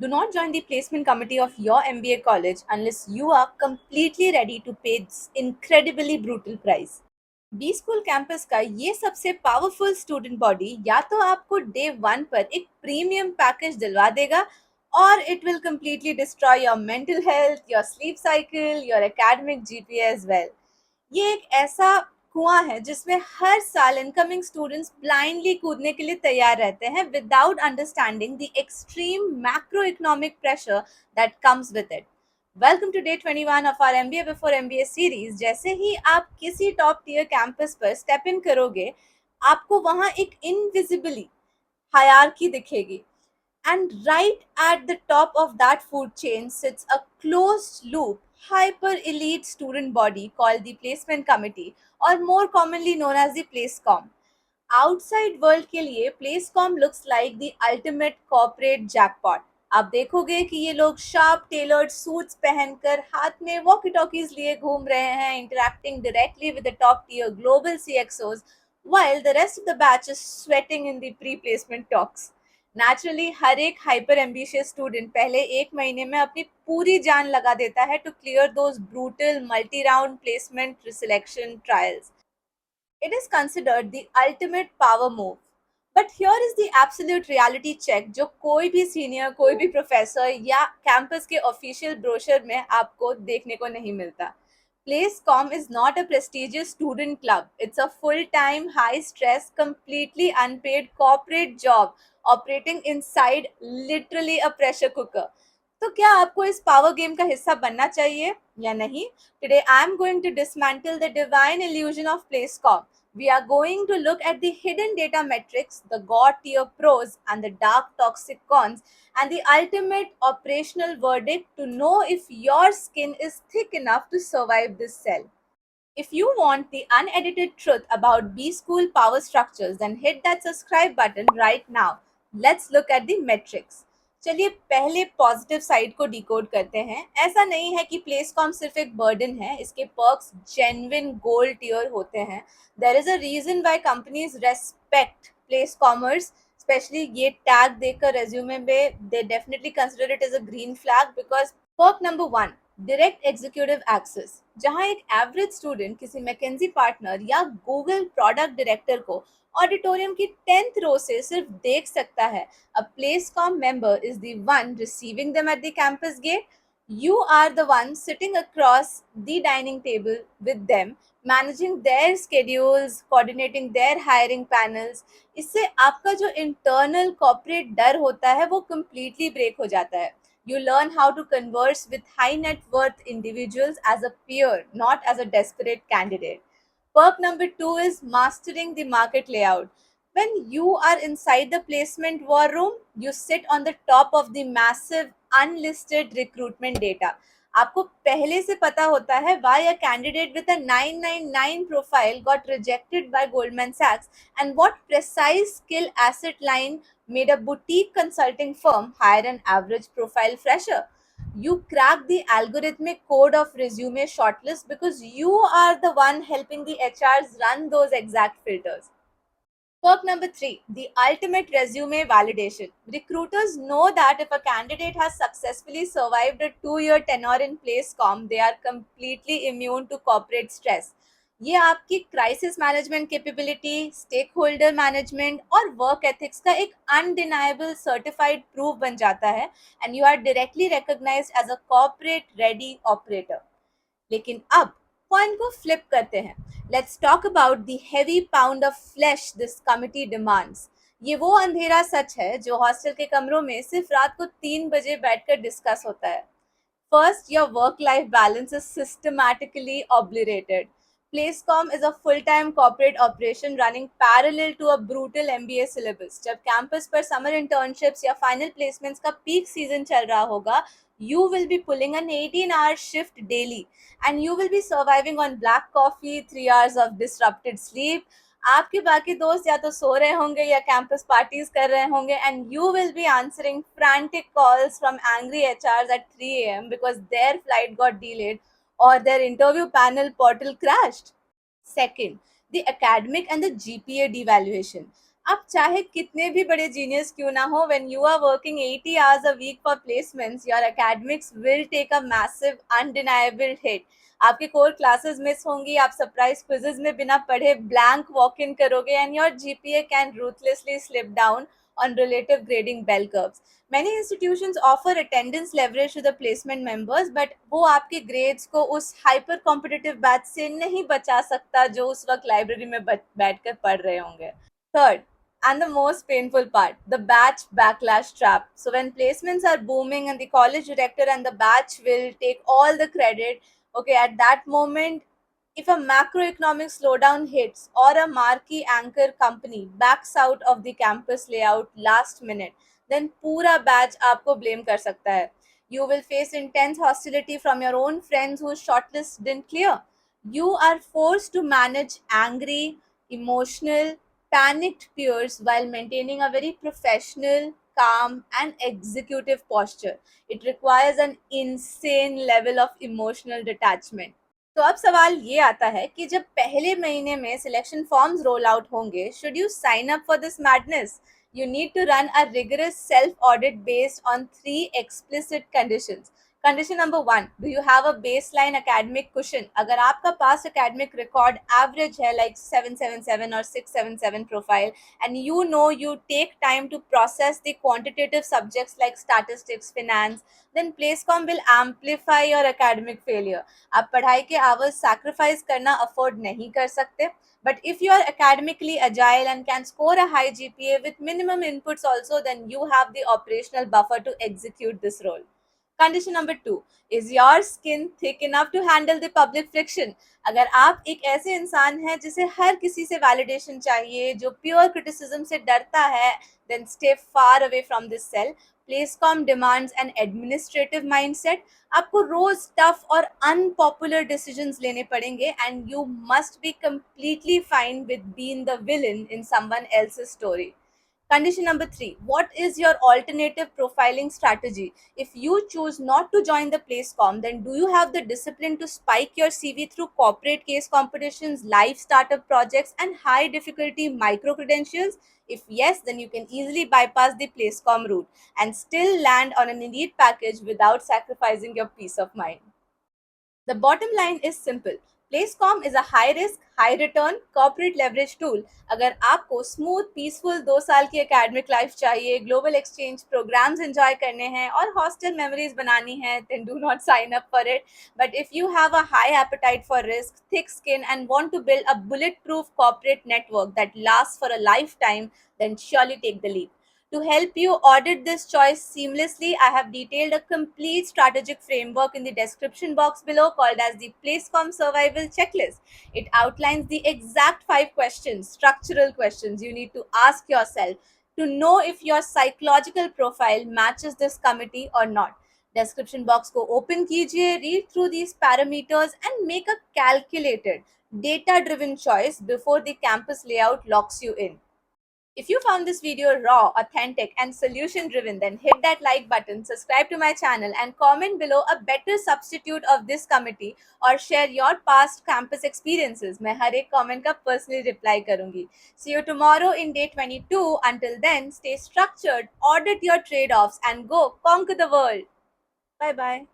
Do not join the placement committee of your MBA college unless you are completely ready to pay this incredibly brutal price. B school campus का ये सबसे powerful student body या तो आपको day one पर एक premium package दिलवा देगा और it will completely destroy your mental health, your sleep cycle, your academic GPA as well. ये एक ऐसा कुआं है जिसमें हर साल इनकमिंग स्टूडेंट्स ब्लाइंडली कूदने के लिए तैयार रहते हैं without understanding the extreme macro economic pressure that comes with it. Welcome to day 21 of our MBA before MBA series. जैसे ही आप किसी टॉप टियर कैंपस पर स्टेप इन करोगे, आपको वहां एक इनविजिबली हायरार्की दिखेगी. And right at the top of that food chain sits a closed loop, hyper elite student body called the Placement Committee, or more commonly known as the PlaceCom. Outside world के लिए PlaceCom looks like the ultimate corporate jackpot. आप देखोगे कि ये लोग sharp tailored suits पहनकर हाथ में वॉकी टॉकीज लिए घूम रहे हैं, interacting directly with the top tier global CXOs, while the rest of the batch is sweating in the pre-placement talks. Naturally हर एक हाइपर एम्बिशियस स्टूडेंट पहले एक महीने में अपनी पूरी जान लगा देता है to clear those brutal multi round placement selection trials. It is considered the ultimate power move. But here is the absolute reality check जो कोई भी सीनियर, कोई भी प्रोफेसर या कैंपस के ऑफिशियल ब्रोशर में आपको देखने को नहीं मिलता. PlaceCom is not a prestigious student club. It's a full-time, high-stress, completely unpaid corporate job operating inside literally a pressure cooker. तो क्या आपको इस पावर गेम का हिस्सा बनना चाहिए या नहीं? Today I am going to dismantle the divine illusion of PlaceCom. We are going to look at the hidden data metrics, the god tier pros, and the dark toxic cons, and the ultimate operational verdict to know if your skin is thick enough to survive this cell. If you want the unedited truth about B School power structures, then hit that subscribe button right now. Let's look at the metrics. चलिए पहले positive side को decode करते हैं. ऐसा नहीं है कि प्लेसकॉम सिर्फ एक बर्डन है, इसके पर्क्स जेन्युइन गोल्ड टियर होते हैं. There is a reason why companies respect place commerce, specially ये टैग देखकर रेज्यूमे में they definitely consider it as a green flag. Because perk number one, direct executive access. जहां एक average student किसी McKinsey partner या Google product director को auditorium की 10th रो से सिर्फ देख सकता है, a PlaceCom member is the one receiving them at the campus gate. You are the one sitting across the dining table with them, managing their schedules, coordinating their hiring panels. इससे आपका जो internal corporate डर होता है वो completely break हो जाता है. You learn how to converse with high net worth individuals as a peer, not as a desperate candidate. Perk number two is mastering the market layout. When you are inside the placement war room, you sit on the top of the massive unlisted recruitment data. आपको पहले से पता होता है why a candidate with a 999 profile got rejected by Goldman Sachs and what precise skill asset line made a boutique consulting firm hire an average profile fresher. You crack the algorithmic code of resume shortlist because you are the one helping the HRs run those exact filters. Perk number three, the ultimate resume validation. Recruiters know that if a candidate has successfully survived a 2-year tenure in PlaceCom, they are completely immune to corporate stress. ये आपकी crisis management capability, stakeholder management और work ethics का एक undeniable certified proof बन जाता है and you are directly recognised as a corporate ready operator. लेकिन अब पॉइंट को फ्लिप करते हैं. Let's talk about the heavy pound of flesh this committee demands. ये वो अंधेरा सच है जो हॉस्टल के कमरों में सिर्फ रात को 3 बजे बैठकर डिस्कस होता है. First, your work-life balance is systematically obliterated. PlaceCom is a full-time corporate operation running parallel to a brutal MBA syllabus. जब कैंपस पर समर इंटर्नशिप्स या फाइनल प्लेसमेंट्स का पीक सीजन चल रहा होगा, you will be pulling an 18-hour shift daily and you will be surviving on black coffee, 3 hours of disrupted sleep. आपके बाकी दोस्त या तो सो रहे होंगे या कैंपस पार्टीज कर रहे होंगे and you will be answering frantic calls from angry HRs at 3 a.m. because their flight got delayed or their interview panel portal crashed. Second, the academic and the GPA devaluation. आप चाहे कितने भी बड़े genius क्यों ना हो, when you are working 80 hours a week for placements, your academics will take a massive undeniable hit. आपके core classes miss होंगी, आप सरप्राइज क्विजेज में बिना पढ़े ब्लैंक वॉक इन करोगे, and your GPA can ruthlessly slip down on relative grading bell curves. Many institutions offer attendance leverage to the placement members, but वो आपके grades को उस hyper competitive batch से नहीं बचा सकता जो उस वक्त लाइब्रेरी में बैठकर पढ़ रहे होंगे. Third, and the most painful part, the batch backlash trap. So, when placements are booming and the college director and the batch will take all the credit, okay, at that moment, if a macroeconomic slowdown hits or a marquee anchor company backs out of the campus layout last minute, then पूरा batch आपको blame कर सकता है. You will face intense hostility from your own friends whose shortlist didn't clear. You are forced to manage angry, emotional, panicked peers while maintaining a very professional, calm, and executive posture. It requires an insane level of emotional detachment. तो अब सवाल ये आता है कि जब पहले महीने में सिलेक्शन फॉर्म्स रोल आउट होंगे, should you sign up for this madness? You need to run a rigorous self audit based on three explicit conditions. Condition number one, do you have a baseline academic cushion? अगर आपका past academic record average है like 777 or 677 profile, and you take time to process the quantitative subjects like statistics, finance, then PlaceCom will amplify your academic failure. आप पढ़ाई के hours sacrifice करना afford नहीं कर सकते, but if you are academically agile and can score a high GPA with minimum inputs also, then you have the operational buffer to execute this role. Condition number two, is your skin thick enough to handle the public friction? अगर आप एक ऐसे इंसान हैं जिसे हर किसी से validation चाहिए, जो प्योर क्रिटिसिज्म से डरता है, then stay far away from this cell. PlaceCom demands an administrative mindset. आपको रोज टफ और अनपॉपुलर डिसीजंस लेने पड़ेंगे, and you must be completely fine with being the villain in someone else's story. Condition number three, what is your alternative profiling strategy? If you choose not to join the PlaceCom, then do you have the discipline to spike your CV through corporate case competitions, live startup projects, and high difficulty micro credentials? If yes, then you can easily bypass the PlaceCom route and still land on an elite package without sacrificing your peace of mind. The bottom line is simple. PlaceCom is a high risk high return corporate leverage tool. अगर आपको smooth peaceful 2 साल की academic life चाहिए, global exchange programs enjoy करने हैं और hostel memories बनानी है, then do not sign up for it. But if you have a high appetite for risk, thick skin, and want to build a bulletproof corporate network that lasts for a lifetime, then surely take the leap. To help you audit this choice seamlessly, I have detailed a complete strategic framework in the description box below called as the PlaceCom Survival Checklist. It outlines the exact 5 questions, structural questions you need to ask yourself to know if your psychological profile matches this committee or not. Description box को open कीजिए, read through these parameters and make a calculated, data-driven choice before the campus layout locks you in. If you found this video raw, authentic, and solution driven, then hit that like button, subscribe to my channel, and comment below a better substitute of this committee or share your past campus experiences. मैं हर एक comment का personally reply करूंगी. See you tomorrow in day 22. Until then, stay structured, audit your trade offs, and go conquer the world. Bye bye.